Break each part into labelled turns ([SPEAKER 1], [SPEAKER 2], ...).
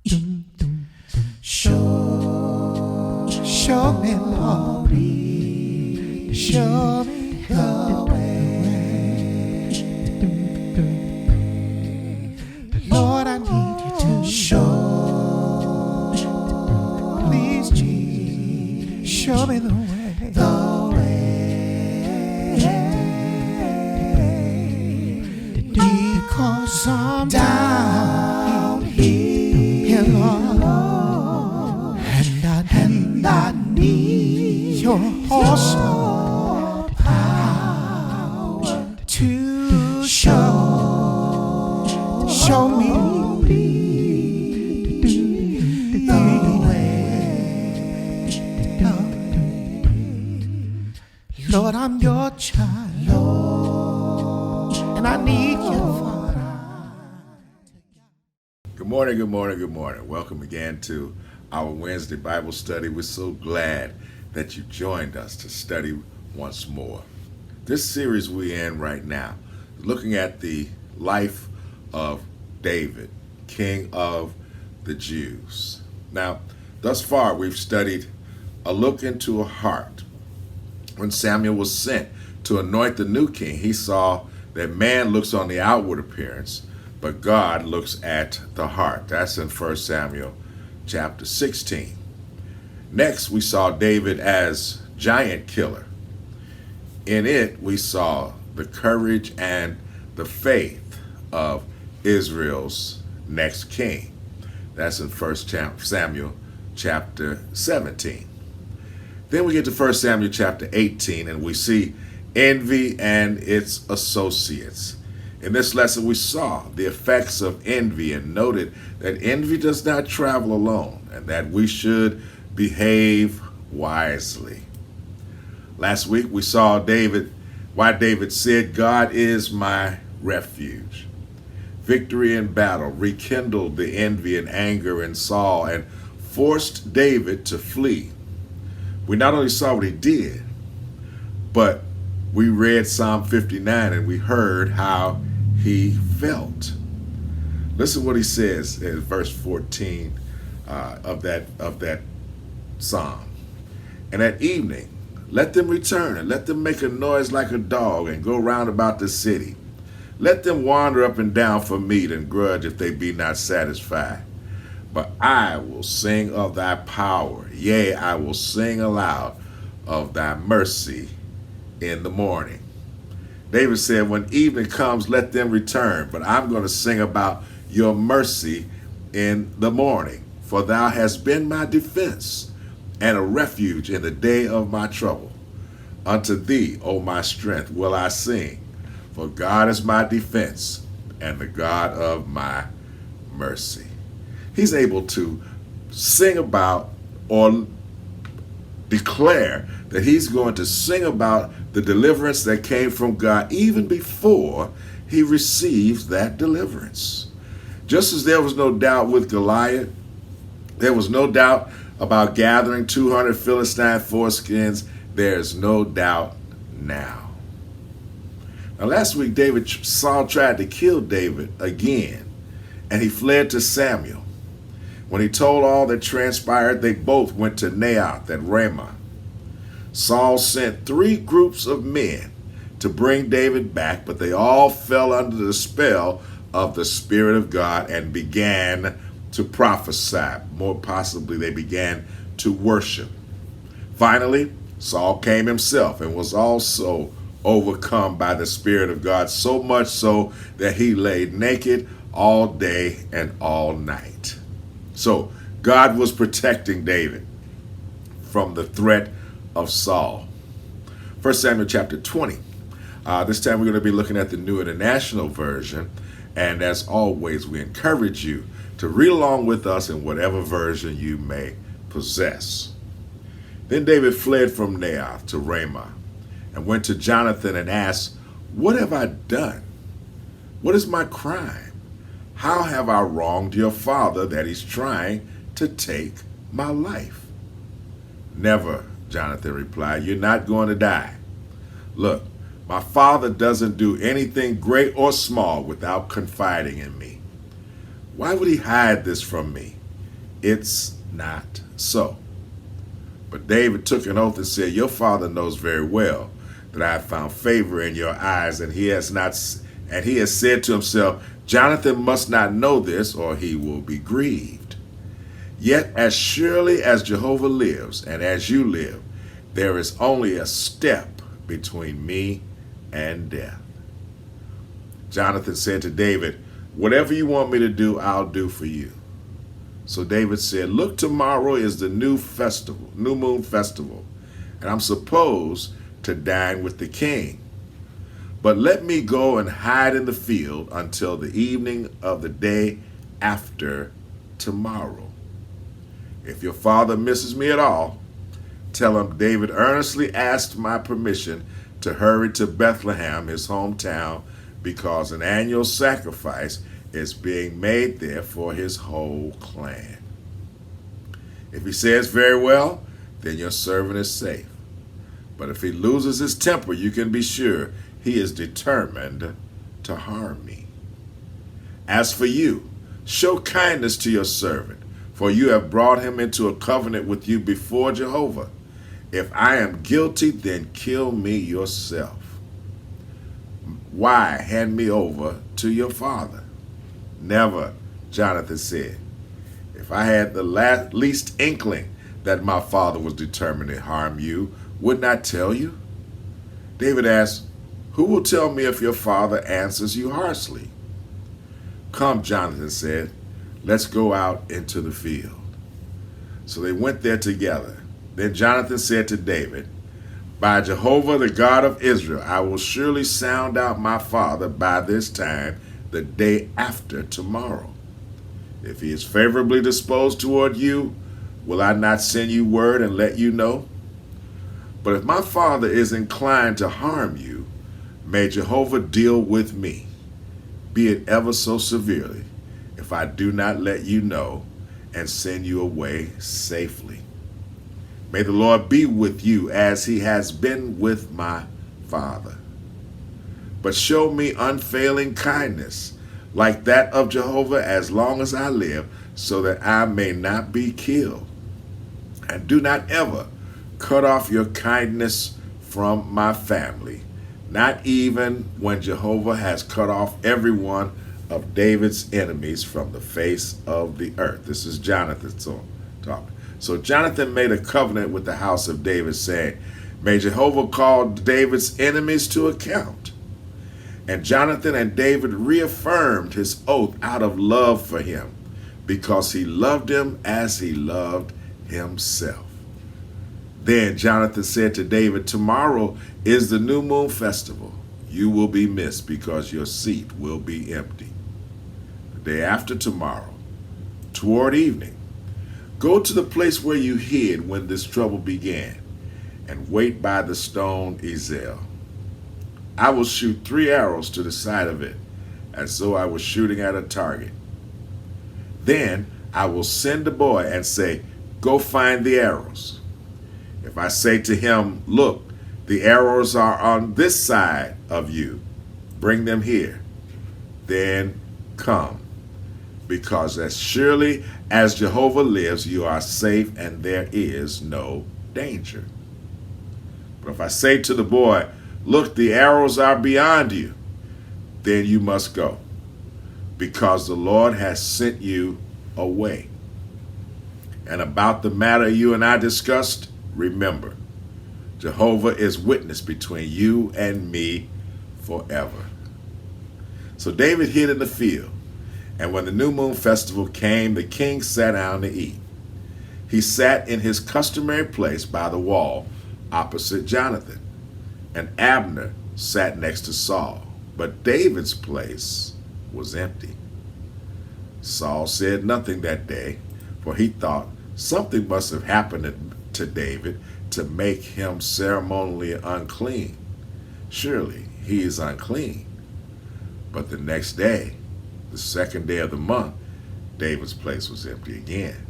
[SPEAKER 1] Show me, Lord, show me the way. Lord, I need you to show. Please, Jesus, show me the way. Because I'm down here, Lord, and I need your awesome power to show me the way. Lord, I'm your child, Lord, and I need you, Father.
[SPEAKER 2] Good morning, good morning, good morning. Welcome again to our Wednesday Bible study. We're so glad that you joined us to study once more. This series we're in right now, looking at the life of David, King of the Jews. Now, thus far, we've studied a look into a heart. When Samuel was sent to anoint the new king, he saw that man looks on the outward appearance, but God looks at the heart. That's in 1 Samuel chapter 16. Next, we saw David as giant killer. In it, we saw the courage and the faith of Israel's next king. That's in 1 Samuel chapter 17. Then we get to 1 Samuel chapter 18, and we see envy and its associates. In this lesson, we saw the effects of envy and noted that envy does not travel alone and that we should behave wisely. Last week, we saw why David said, God is my refuge. Victory in battle rekindled the envy and anger in Saul and forced David to flee. We not only saw what he did, but we read Psalm 59 and we heard how he felt. Listen what he says in verse 14 of that psalm. And at evening, let them return and let them make a noise like a dog and go round about the city. Let them wander up and down for meat and grudge if they be not satisfied. But I will sing of thy power. Yea, I will sing aloud of thy mercy in the morning. David said, when evening comes, let them return, but I'm going to sing about your mercy in the morning. For thou hast been my defense and a refuge in the day of my trouble. Unto thee, O my strength, will I sing, for God is my defense and the God of my mercy. He's able to sing about or declare that he's going to sing about the deliverance that came from God even before he receives that deliverance. Just as there was no doubt with Goliath, there was no doubt about gathering 200 Philistine foreskins, there's no doubt now. Now last week, Saul tried to kill David again, and he fled to Samuel. When he told all that transpired, they both went to Naioth at Ramah. Saul sent 3 groups of men to bring David back, but they all fell under the spell of the Spirit of God and began to prophesy. More possibly, they began to worship. Finally, Saul came himself and was also overcome by the Spirit of God, so much so that he lay naked all day and all night. So God was protecting David from the threat of Saul. 1 Samuel chapter 20. This time we're going to be looking at the New International Version. And as always, we encourage you to read along with us in whatever version you may possess. Then David fled from Naioth to Ramah and went to Jonathan and asked, what have I done? What is my crime? How have I wronged your father that he's trying to take my life? Never, Jonathan replied. You're not going to die. Look, my father doesn't do anything great or small without confiding in me. Why would he hide this from me? It's not so. But David took an oath and said, your father knows very well that I have found favor in your eyes, and he has said to himself, Jonathan must not know this, or he will be grieved. Yet as surely as Jehovah lives, and as you live, there is only a step between me and death. Jonathan said to David, whatever you want me to do, I'll do for you. So David said, look, tomorrow is the new moon festival, and I'm supposed to dine with the king. But let me go and hide in the field until the evening of the day after tomorrow. If your father misses me at all, tell him David earnestly asked my permission to hurry to Bethlehem, his hometown, because an annual sacrifice is being made there for his whole clan. If he says very well, then your servant is safe. But if he loses his temper, you can be sure he is determined to harm me. As for you, show kindness to your servant, for you have brought him into a covenant with you before Jehovah. If I am guilty, then kill me yourself. Why hand me over to your father? Never, Jonathan said. If I had the least inkling that my father was determined to harm you, wouldn't I tell you? David asked, who will tell me if your father answers you harshly? Come, Jonathan said, let's go out into the field. So they went there together. Then Jonathan said to David, by Jehovah, the God of Israel, I will surely sound out my father by this time, the day after tomorrow. If he is favorably disposed toward you, will I not send you word and let you know? But if my father is inclined to harm you, may Jehovah deal with me, be it ever so severely, if I do not let you know and send you away safely. May the Lord be with you as he has been with my father. But show me unfailing kindness, like that of Jehovah, as long as I live, so that I may not be killed. And do not ever cut off your kindness from my family, not even when Jehovah has cut off every one of David's enemies from the face of the earth. This is Jonathan talking. So Jonathan made a covenant with the house of David, saying, may Jehovah call David's enemies to account. And Jonathan and David reaffirmed his oath out of love for him, because he loved him as he loved himself. Then Jonathan said to David, tomorrow is the new moon festival. You will be missed because your seat will be empty. The day after tomorrow, toward evening, go to the place where you hid when this trouble began, and wait by the stone Ezel. I will shoot 3 arrows to the side of it, as though I was shooting at a target. Then I will send a boy and say, go find the arrows. If I say to him, look, the arrows are on this side of you, bring them here. Then come, because as surely as Jehovah lives, you are safe and there is no danger. But if I say to the boy, look, the arrows are beyond you, then you must go, because the Lord has sent you away. And about the matter you and I discussed, remember, Jehovah is witness between you and me forever. So David hid in the field, and when the new moon festival came, the king sat down to eat. He sat in his customary place by the wall opposite Jonathan, and Abner sat next to Saul, but David's place was empty. Saul said nothing that day, for he thought something must have happened to David to make him ceremonially unclean. Surely he is unclean. But the next day, the second day of the month, David's place was empty again.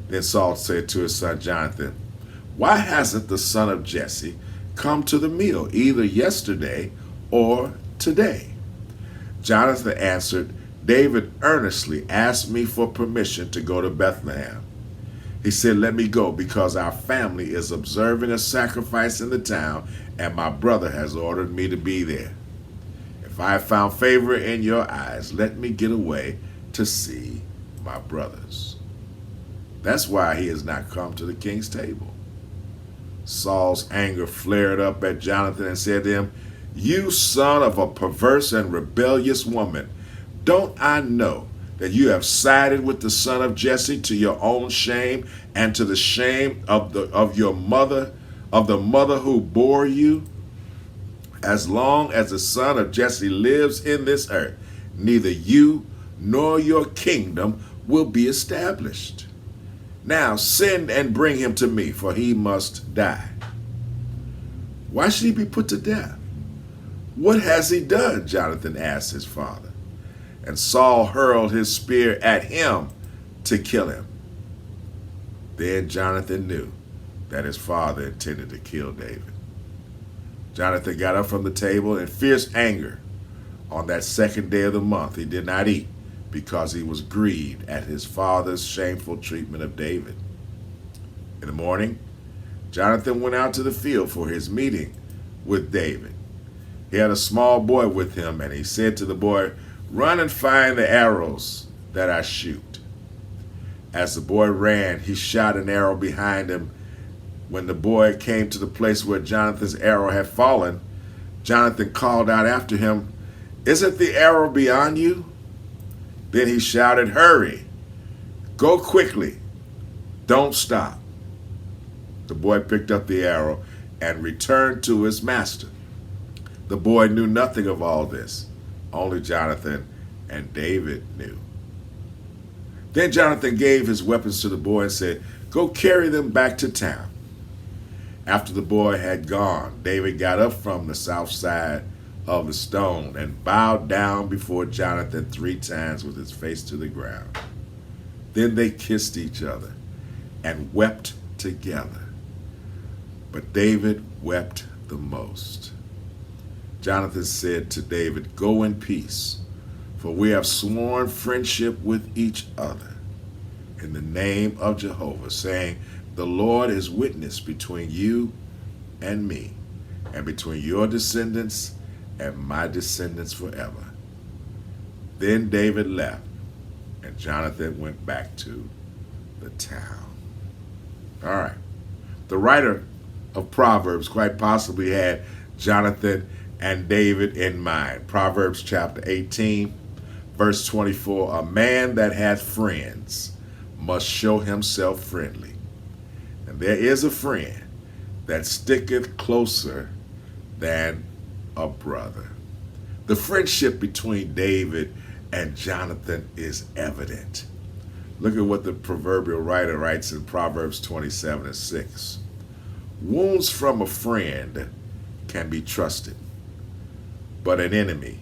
[SPEAKER 2] Then Saul said to his son Jonathan, why hasn't the son of Jesse come to the meal, either yesterday or today? Jonathan answered, David earnestly asked me for permission to go to Bethlehem. He said, let me go because our family is observing a sacrifice in the town and my brother has ordered me to be there. If I have found favor in your eyes, let me get away to see my brothers. That's why he has not come to the king's table. Saul's anger flared up at Jonathan and said to him, you son of a perverse and rebellious woman, don't I know that you have sided with the son of Jesse to your own shame and to the shame of the mother who bore you? As long as the son of Jesse lives in this earth, neither you nor your kingdom will be established. Now send and bring him to me, for he must die. Why should he be put to death? What has he done? Jonathan asked his father. And Saul hurled his spear at him to kill him. Then Jonathan knew that his father intended to kill David. Jonathan got up from the table in fierce anger. On that second day of the month, he did not eat because he was grieved at his father's shameful treatment of David. In the morning, Jonathan went out to the field for his meeting with David. He had a small boy with him, and he said to the boy, run and find the arrows that I shoot. As the boy ran, he shot an arrow behind him. When the boy came to the place where Jonathan's arrow had fallen, Jonathan called out after him, isn't the arrow beyond you? Then he shouted, hurry, go quickly, don't stop. The boy picked up the arrow and returned to his master. The boy knew nothing of all this. Only Jonathan and David knew. Then Jonathan gave his weapons to the boy and said, go carry them back to town. After the boy had gone, David got up from the south side of the stone and bowed down before Jonathan 3 times with his face to the ground. Then they kissed each other and wept together. But David wept the most. Jonathan said to David, go in peace, for we have sworn friendship with each other in the name of Jehovah, saying, the Lord is witness between you and me, and between your descendants and my descendants forever. Then David left, and Jonathan went back to the town. All right. The writer of Proverbs quite possibly had Jonathan and David in mind. Proverbs chapter 18, verse 24, a man that hath friends must show himself friendly. And there is a friend that sticketh closer than a brother. The friendship between David and Jonathan is evident. Look at what the proverbial writer writes in Proverbs 27:6. Wounds from a friend can be trusted, but an enemy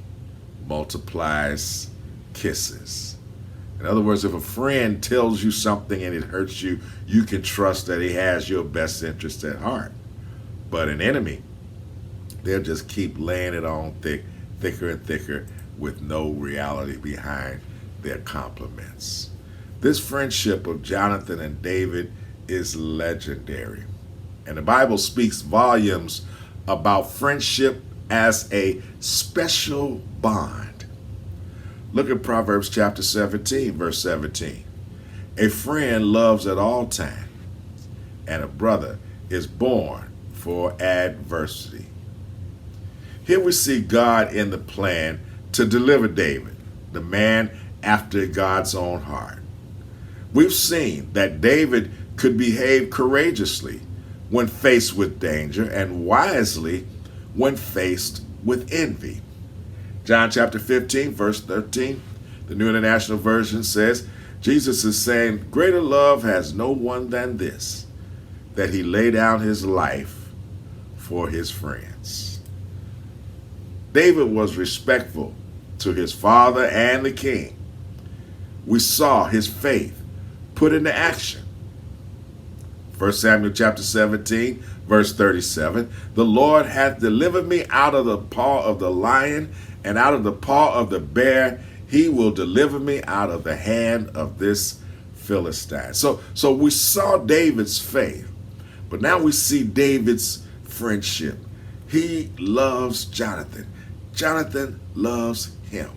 [SPEAKER 2] multiplies kisses. In other words, if a friend tells you something and it hurts you, you can trust that he has your best interest at heart. But an enemy, they'll just keep laying it on thicker and thicker with no reality behind their compliments. This friendship of Jonathan and David is legendary. And the Bible speaks volumes about friendship as a special bond. Look at Proverbs chapter 17, verse 17. A friend loves at all times, and a brother is born for adversity. Here we see God in the plan to deliver David, the man after God's own heart. We've seen that David could behave courageously when faced with danger and wisely when faced with envy. John chapter 15, verse 13, the New International Version says, Jesus is saying, greater love has no one than this, that he lay down his life for his friends. David was respectful to his father and the king. We saw his faith put into action. 1 Samuel chapter 17, verse 37, the Lord hath delivered me out of the paw of the lion and out of the paw of the bear. He will deliver me out of the hand of this Philistine. So we saw David's faith, but now we see David's friendship. He loves Jonathan. Jonathan loves him,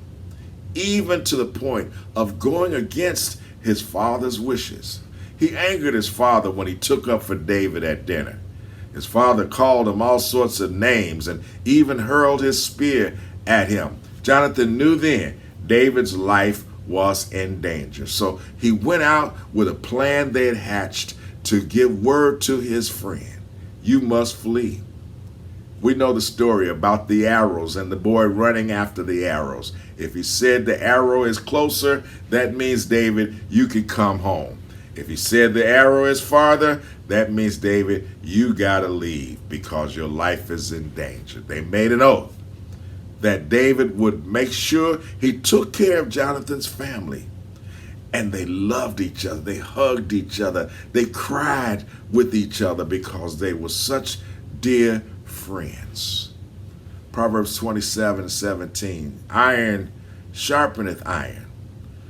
[SPEAKER 2] even to the point of going against his father's wishes. He angered his father when he took up for David at dinner. His father called him all sorts of names and even hurled his spear at him. Jonathan knew then David's life was in danger. So he went out with a plan they had hatched to give word to his friend. You must flee. We know the story about the arrows and the boy running after the arrows. If he said the arrow is closer, that means, David, you can come home. If he said the arrow is farther, that means, David, you got to leave because your life is in danger. They made an oath that David would make sure he took care of Jonathan's family. And they loved each other. They hugged each other. They cried with each other because they were such dear friends. Proverbs 27:17. Iron sharpeneth iron,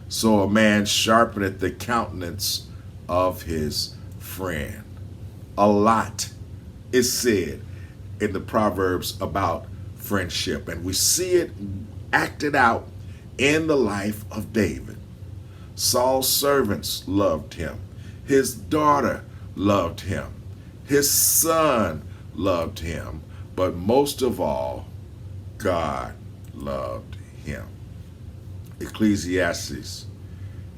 [SPEAKER 2] so a man sharpeneth the countenance of his friend. A lot is said in the Proverbs about friendship, and we see it acted out in the life of David. Saul's servants loved him. His daughter loved him. His son loved him. But most of all, God loved him. Ecclesiastes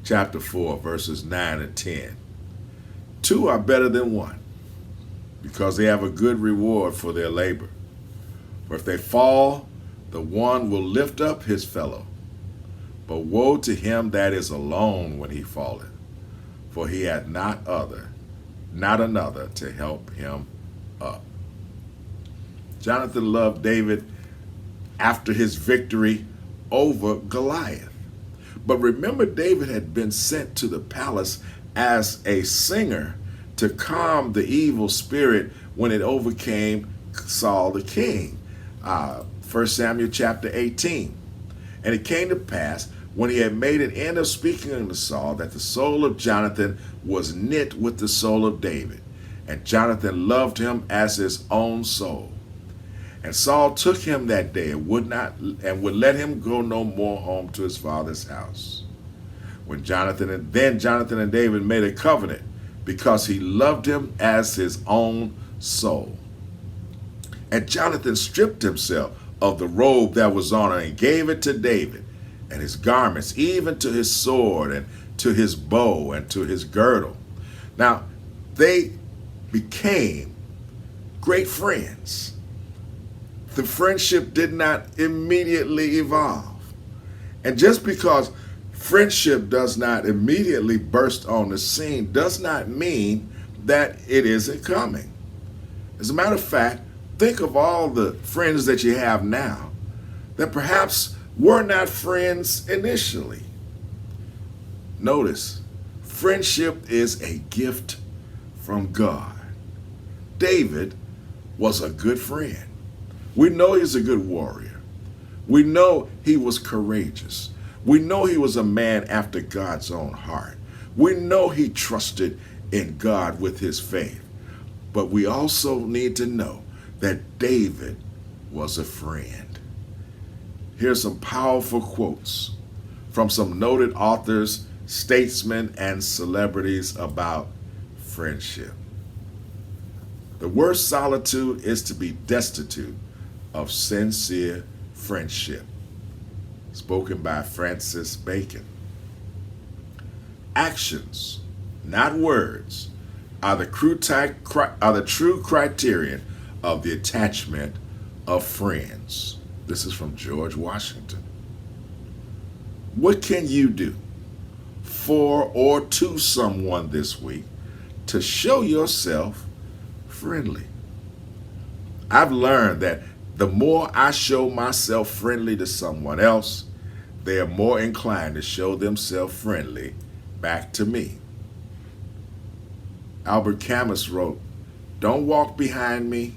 [SPEAKER 2] chapter 4, verses 9 and 10. Two are better than one, because they have a good reward for their labor. For if they fall, the one will lift up his fellow. But woe to him that is alone when he falleth, for he hath not another to help him up. Jonathan loved David after his victory over Goliath. But remember, David had been sent to the palace as a singer to calm the evil spirit when it overcame Saul the king. 1 Samuel chapter 18. And it came to pass, when he had made an end of speaking unto Saul, that the soul of Jonathan was knit with the soul of David, and Jonathan loved him as his own soul. And Saul took him that day and would let him go no more home to his father's house. Then Jonathan and David made a covenant, because he loved him as his own soul. And Jonathan stripped himself of the robe that was on him and gave it to David, and his garments, even to his sword and to his bow and to his girdle. Now, they became great friends. The friendship did not immediately evolve. And just because friendship does not immediately burst on the scene does not mean that it isn't coming. As a matter of fact, think of all the friends that you have now that perhaps were not friends initially. Notice, friendship is a gift from God. David was a good friend. We know he's a good warrior. We know he was courageous. We know he was a man after God's own heart. We know he trusted in God with his faith. But we also need to know that David was a friend. Here's some powerful quotes from some noted authors, statesmen, and celebrities about friendship. The worst solitude is to be destitute of sincere friendship. Spoken by Francis Bacon. Actions, not words, are the true criterion of the attachment of friends. This is from George Washington. What can you do for or to someone this week to show yourself friendly? I've learned that the more I show myself friendly to someone else, they are more inclined to show themselves friendly back to me. Albert Camus wrote, "Don't walk behind me,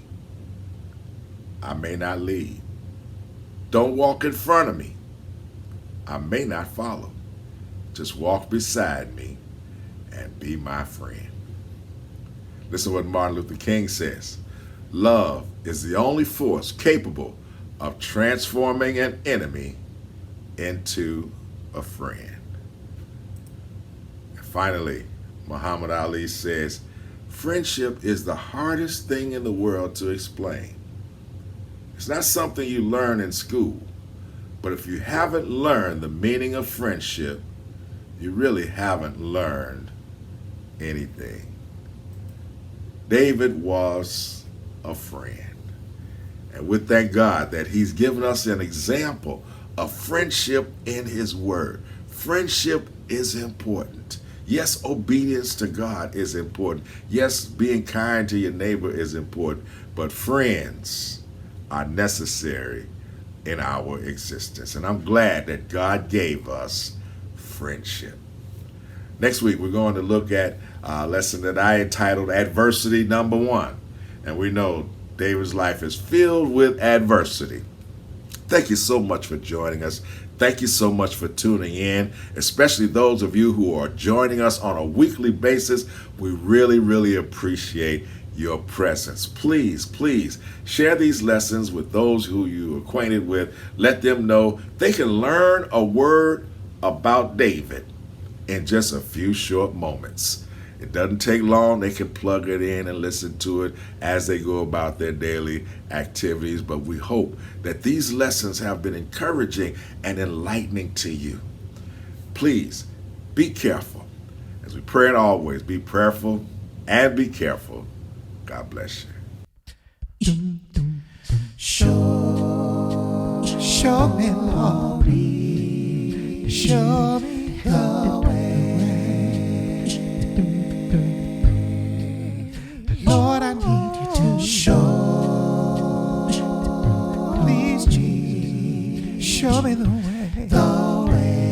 [SPEAKER 2] I may not lead. Don't walk in front of me, I may not follow. Just walk beside me and be my friend. Listen to what Martin Luther King says. Love is the only force capable of transforming an enemy into a friend. And finally, Muhammad Ali says, friendship is the hardest thing in the world to explain. It's not something you learn in school, but if you haven't learned the meaning of friendship, you really haven't learned anything. David was a friend. And we thank God that he's given us an example of friendship in his word. Friendship is important. Yes, obedience to God is important. Yes, being kind to your neighbor is important. But friends are necessary in our existence. And I'm glad that God gave us friendship. Next week, we're going to look at a lesson that I entitled Adversity Number 1. And we know David's life is filled with adversity. Thank you so much for joining us. Thank you so much for tuning in, especially those of you who are joining us on a weekly basis. We really, really appreciate your presence. Please, please share these lessons with those who you're acquainted with. Let them know they can learn a word about David in just a few short moments. It doesn't take long. They can plug it in and listen to it as they go about their daily activities. But we hope that these lessons have been encouraging and enlightening to you. Please be careful. As we pray and always, be prayerful and be careful. God bless you.
[SPEAKER 1] Show me, Lord, show me the way. Lord, I need you to show. Please, Jesus, show me the way. The way.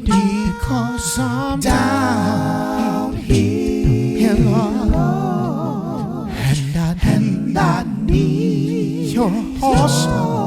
[SPEAKER 1] Because I'm down here, Lord, and I need your awesome